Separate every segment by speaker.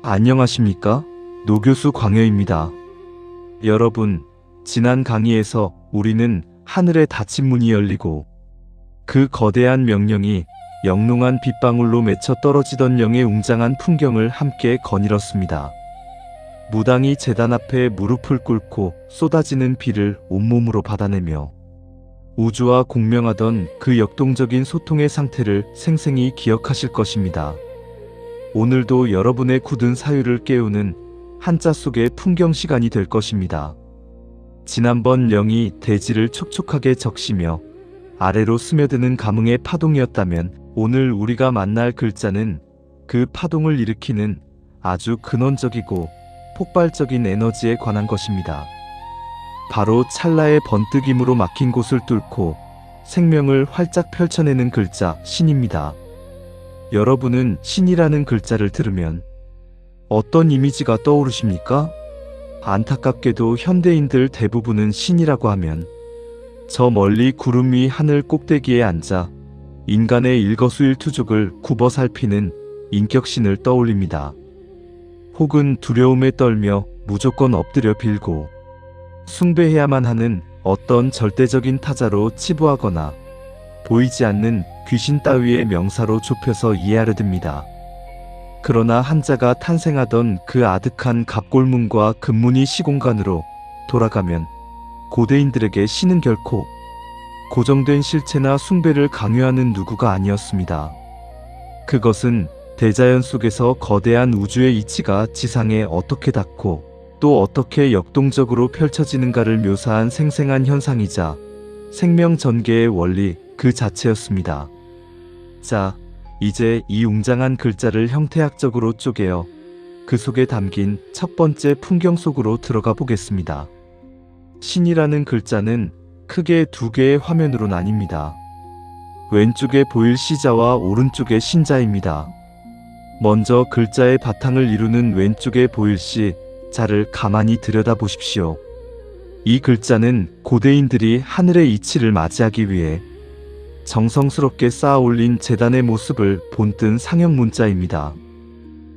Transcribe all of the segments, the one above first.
Speaker 1: 안녕하십니까? 노교수 광여입니다. 여러분, 지난 강의에서 우리는 하늘에 닫힌 문이 열리고 그 거대한 명령이 영롱한 빗방울로 맺혀 떨어지던 영의 웅장한 풍경을 함께 거닐었습니다. 무당이 제단 앞에 무릎을 꿇고 쏟아지는 비를 온몸으로 받아내며 우주와 공명하던 그 역동적인 소통의 상태를 생생히 기억하실 것입니다. 오늘도 여러분의 굳은 사유를 깨우는 한자 속의 풍경 시간이 될 것입니다. 지난번 영이 대지를 촉촉하게 적시며 아래로 스며드는 감흥의 파동이었다면 오늘 우리가 만날 글자는 그 파동을 일으키는 아주 근원적이고 폭발적인 에너지에 관한 것입니다. 바로 찰나의 번뜩임으로 막힌 곳을 뚫고 생명을 활짝 펼쳐내는 글자 신입니다. 여러분은 신이라는 글자를 들으면 어떤 이미지가 떠오르십니까? 안타깝게도 현대인들 대부분은 신이라고 하면 저 멀리 구름 위 하늘 꼭대기에 앉아 인간의 일거수일투족을 굽어 살피는 인격신을 떠올립니다. 혹은 두려움에 떨며 무조건 엎드려 빌고 숭배해야만 하는 어떤 절대적인 타자로 치부하거나 보이지 않는 귀신 따위의 명사로 좁혀서 이해하려 듭니다. 그러나 한자가 탄생하던 그 아득한 갑골문과 금문이 시공간으로 돌아가면 고대인들에게 신은 결코 고정된 실체나 숭배를 강요하는 누구가 아니었습니다. 그것은 대자연 속에서 거대한 우주의 이치가 지상에 어떻게 닿고 또 어떻게 역동적으로 펼쳐지는가를 묘사한 생생한 현상이자 생명 전개의 원리 그 자체였습니다. 자, 이제 이 웅장한 글자를 형태학적으로 쪼개어 그 속에 담긴 첫 번째 풍경 속으로 들어가 보겠습니다. 신이라는 글자는 크게 두 개의 화면으로 나뉩니다. 왼쪽에 보일 시자와 오른쪽의 신자입니다. 먼저 글자의 바탕을 이루는 왼쪽에 보일 시, 자를 가만히 들여다보십시오. 이 글자는 고대인들이 하늘의 이치를 맞이하기 위해 정성스럽게 쌓아 올린 제단의 모습을 본뜬 상형 문자입니다.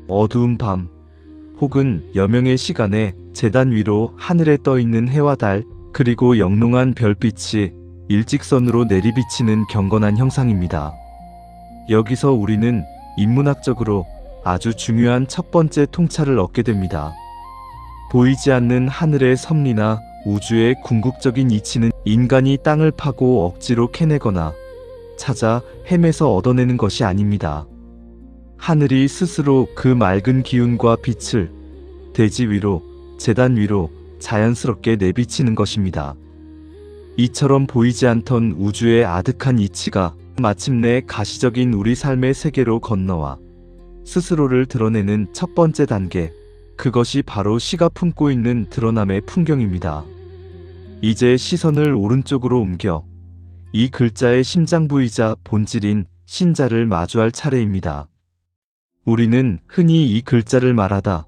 Speaker 1: 어두운 밤 혹은 여명의 시간에 제단 위로 하늘에 떠있는 해와 달 그리고 영롱한 별빛이 일직선으로 내리비치는 경건한 형상입니다. 여기서 우리는 인문학적으로 아주 중요한 첫 번째 통찰을 얻게 됩니다. 보이지 않는 하늘의 섭리나 우주의 궁극적인 이치는 인간이 땅을 파고 억지로 캐내거나 찾아 헤매서 얻어내는 것이 아닙니다. 하늘이 스스로 그 맑은 기운과 빛을 대지 위로, 제단 위로 자연스럽게 내비치는 것입니다. 이처럼 보이지 않던 우주의 아득한 이치가 마침내 가시적인 우리 삶의 세계로 건너와 스스로를 드러내는 첫 번째 단계, 그것이 바로 시가 품고 있는 드러남의 풍경입니다. 이제 시선을 오른쪽으로 옮겨 이 글자의 심장부이자 본질인 신자를 마주할 차례입니다. 우리는 흔히 이 글자를 말하다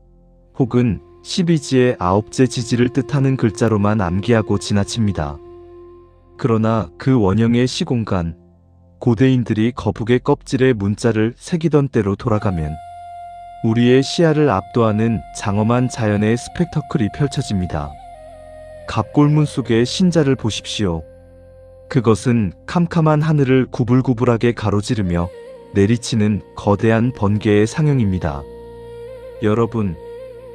Speaker 1: 혹은 12지의 아홉째 지지를 뜻하는 글자로만 암기하고 지나칩니다. 그러나 그 원형의 시공간, 고대인들이 거북의 껍질에 문자를 새기던 때로 돌아가면 우리의 시야를 압도하는 장엄한 자연의 스펙터클이 펼쳐집니다. 갑골문 속의 신자를 보십시오. 그것은 캄캄한 하늘을 구불구불하게 가로지르며 내리치는 거대한 번개의 상형입니다. 여러분,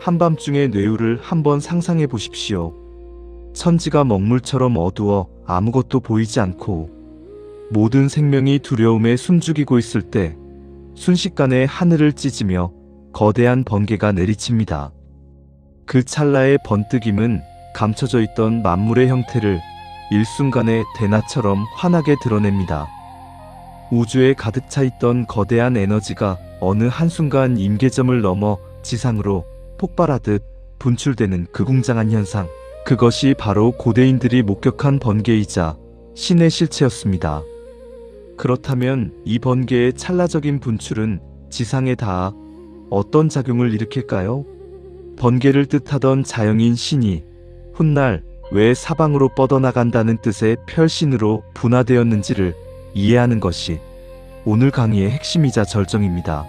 Speaker 1: 한밤중의 뇌우를 한번 상상해 보십시오. 천지가 먹물처럼 어두워 아무것도 보이지 않고 모든 생명이 두려움에 숨죽이고 있을 때 순식간에 하늘을 찢으며 거대한 번개가 내리칩니다. 그 찰나의 번뜩임은 감춰져 있던 만물의 형태를 일순간에 대낮처럼 환하게 드러냅니다. 우주에 가득 차 있던 거대한 에너지가 어느 한순간 임계점을 넘어 지상으로 폭발하듯 분출되는 그 웅장한 현상, 그것이 바로 고대인들이 목격한 번개이자 신의 실체였습니다. 그렇다면 이 번개의 찰나적인 분출은 지상에 닿아 어떤 작용을 일으킬까요? 번개를 뜻하던 자영인 신이 훗날 왜 사방으로 뻗어나간다는 뜻의 펼신으로 분화되었는지를 이해하는 것이 오늘 강의의 핵심이자 절정입니다.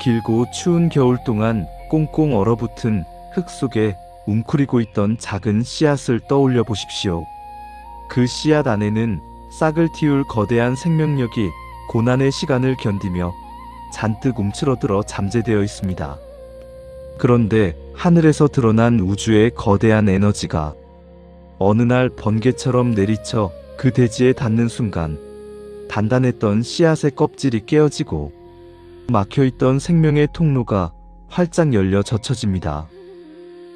Speaker 1: 길고 추운 겨울 동안 꽁꽁 얼어붙은 흙 속에 웅크리고 있던 작은 씨앗을 떠올려 보십시오. 그 씨앗 안에는 싹을 틔울 거대한 생명력이 고난의 시간을 견디며 잔뜩 움츠러들어 잠재되어 있습니다. 그런데 하늘에서 드러난 우주의 거대한 에너지가 어느 날 번개처럼 내리쳐 그 대지에 닿는 순간 단단했던 씨앗의 껍질이 깨어지고 막혀있던 생명의 통로가 활짝 열려 젖혀집니다.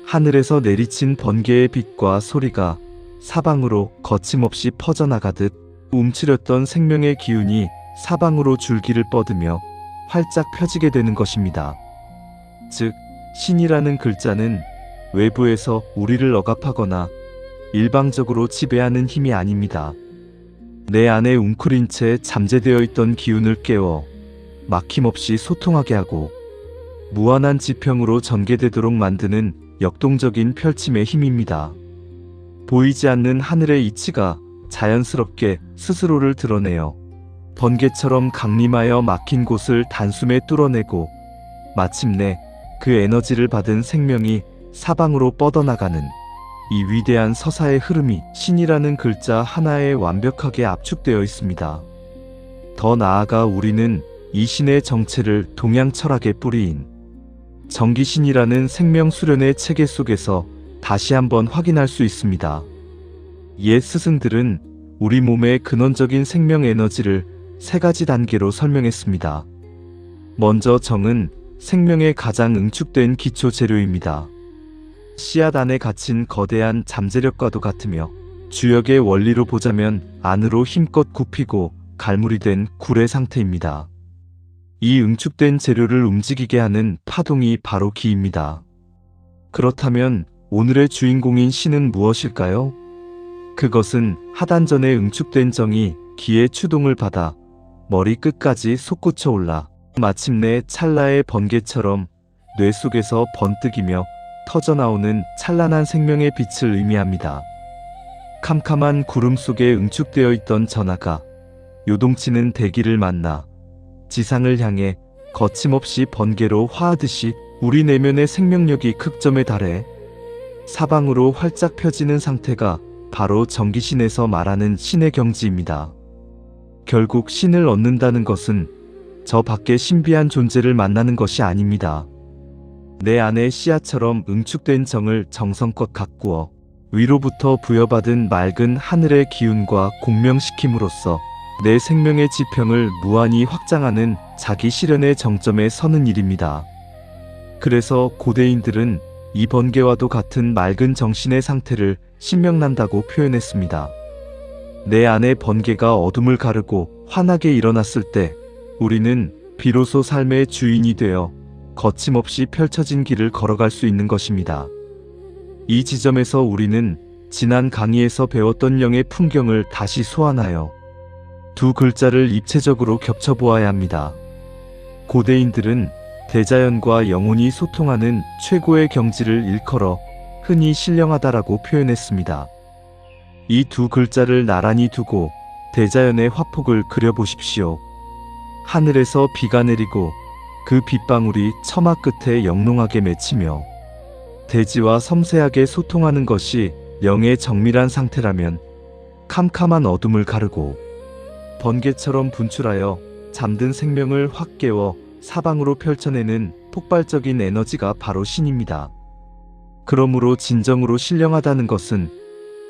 Speaker 1: 하늘에서 내리친 번개의 빛과 소리가 사방으로 거침없이 퍼져나가듯 움츠렸던 생명의 기운이 사방으로 줄기를 뻗으며 활짝 펴지게 되는 것입니다. 즉, 신이라는 글자는 외부에서 우리를 억압하거나 일방적으로 지배하는 힘이 아닙니다. 내 안에 웅크린 채 잠재되어 있던 기운을 깨워 막힘없이 소통하게 하고 무한한 지평으로 전개되도록 만드는 역동적인 펼침의 힘입니다. 보이지 않는 하늘의 이치가 자연스럽게 스스로를 드러내어 번개처럼 강림하여 막힌 곳을 단숨에 뚫어내고 마침내 그 에너지를 받은 생명이 사방으로 뻗어나가는 이 위대한 서사의 흐름이 신이라는 글자 하나에 완벽하게 압축되어 있습니다. 더 나아가 우리는 이 신의 정체를 동양 철학의 뿌리인 정기신이라는 생명 수련의 체계 속에서 다시 한번 확인할 수 있습니다. 옛 스승들은 우리 몸의 근원적인 생명 에너지를 세 가지 단계로 설명했습니다. 먼저 정은 생명의 가장 응축된 기초 재료입니다. 씨앗 안에 갇힌 거대한 잠재력과도 같으며 주역의 원리로 보자면 안으로 힘껏 굽히고 갈무리 된 굴의 상태입니다. 이 응축된 재료를 움직이게 하는 파동이 바로 기입니다. 그렇다면 오늘의 주인공인 신은 무엇일까요? 그것은 하단전에 응축된 정이 기의 추동을 받아 머리 끝까지 솟구쳐 올라 마침내 찰나의 번개처럼 뇌 속에서 번뜩이며 터져나오는 찬란한 생명의 빛을 의미합니다. 캄캄한 구름 속에 응축되어 있던 전하가 요동치는 대기를 만나 지상을 향해 거침없이 번개로 화하듯이 우리 내면의 생명력이 극점에 달해 사방으로 활짝 펴지는 상태가 바로 정기신에서 말하는 신의 경지입니다. 결국 신을 얻는다는 것은 저 밖의 신비한 존재를 만나는 것이 아닙니다. 내 안에 씨앗처럼 응축된 정을 정성껏 가꾸어 위로부터 부여받은 맑은 하늘의 기운과 공명시킴으로써 내 생명의 지평을 무한히 확장하는 자기 실현의 정점에 서는 일입니다. 그래서 고대인들은 이 번개와도 같은 맑은 정신의 상태를 신명난다고 표현했습니다. 내 안의 번개가 어둠을 가르고 환하게 일어났을 때 우리는 비로소 삶의 주인이 되어 거침없이 펼쳐진 길을 걸어갈 수 있는 것입니다. 이 지점에서 우리는 지난 강의에서 배웠던 영의 풍경을 다시 소환하여 두 글자를 입체적으로 겹쳐보아야 합니다. 고대인들은 대자연과 영혼이 소통하는 최고의 경지를 일컬어 흔히 신령하다라고 표현했습니다. 이 두 글자를 나란히 두고 대자연의 화폭을 그려보십시오. 하늘에서 비가 내리고 그 빗방울이 처마 끝에 영롱하게 맺히며 대지와 섬세하게 소통하는 것이 영의 정밀한 상태라면 캄캄한 어둠을 가르고 번개처럼 분출하여 잠든 생명을 확 깨워 사방으로 펼쳐내는 폭발적인 에너지가 바로 신입니다. 그러므로 진정으로 신령하다는 것은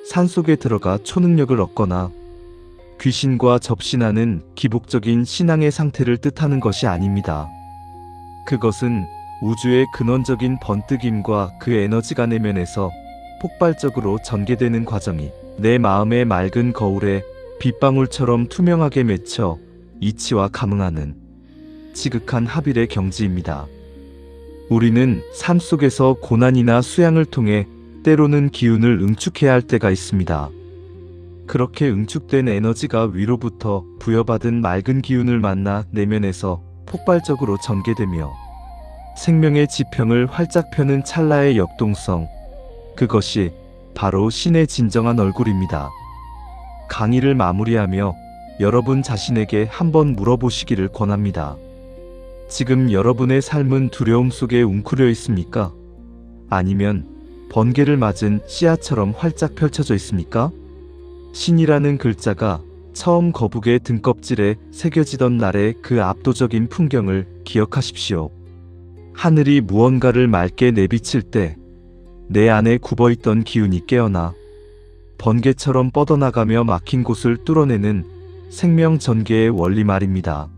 Speaker 1: 산속에 들어가 초능력을 얻거나 귀신과 접신하는 기복적인 신앙의 상태를 뜻하는 것이 아닙니다. 그것은 우주의 근원적인 번뜩임과 그 에너지가 내면에서 폭발적으로 전개되는 과정이 내 마음의 맑은 거울에 빗방울처럼 투명하게 맺혀 이치와 감응하는 지극한 합일의 경지입니다. 우리는 삶 속에서 고난이나 수양을 통해 때로는 기운을 응축해야 할 때가 있습니다. 그렇게 응축된 에너지가 위로부터 부여받은 맑은 기운을 만나 내면에서 폭발적으로 전개되며 생명의 지평을 활짝 펴는 찰나의 역동성, 그것이 바로 신의 진정한 얼굴입니다. 강의를 마무리하며 여러분 자신에게 한번 물어보시기를 권합니다. 지금 여러분의 삶은 두려움 속에 웅크려 있습니까? 아니면 번개를 맞은 씨앗처럼 활짝 펼쳐져 있습니까? 신이라는 글자가 처음 거북의 등껍질에 새겨지던 날의 그 압도적인 풍경을 기억하십시오. 하늘이 무언가를 맑게 내비칠 때 내 안에 굽어있던 기운이 깨어나 번개처럼 뻗어나가며 막힌 곳을 뚫어내는 생명 전개의 원리 말입니다.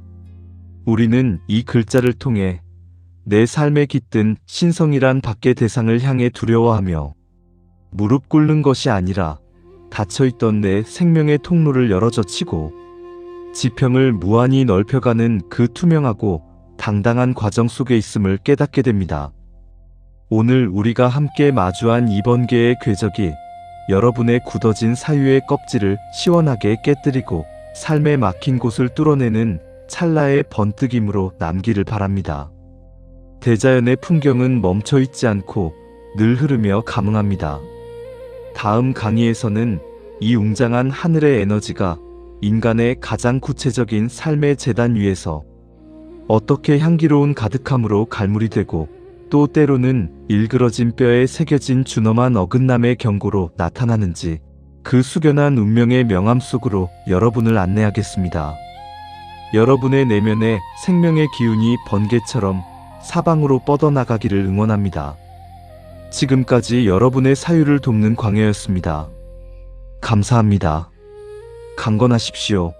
Speaker 1: 우리는 이 글자를 통해 내 삶에 깃든 신성이란 밖의 대상을 향해 두려워하며 무릎 꿇는 것이 아니라 닫혀있던 내 생명의 통로를 열어젖히고 지평을 무한히 넓혀가는 그 투명하고 당당한 과정 속에 있음을 깨닫게 됩니다. 오늘 우리가 함께 마주한 이 번개의 궤적이 여러분의 굳어진 사유의 껍질을 시원하게 깨뜨리고 삶에 막힌 곳을 뚫어내는 찰나의 번뜩임으로 남기를 바랍니다. 대자연의 풍경은 멈춰있지 않고 늘 흐르며 감응합니다. 다음 강의에서는 이 웅장한 하늘의 에너지가 인간의 가장 구체적인 삶의 재단 위에서 어떻게 향기로운 가득함으로 갈무리 되고 또 때로는 일그러진 뼈에 새겨진 준엄한 어긋남의 경고로 나타나는지 그 숙연한 운명의 명암 속으로 여러분을 안내하겠습니다. 여러분의 내면에 생명의 기운이 번개처럼 사방으로 뻗어나가기를 응원합니다. 지금까지 여러분의 사유를 돕는 광야였습니다. 감사합니다. 강건하십시오.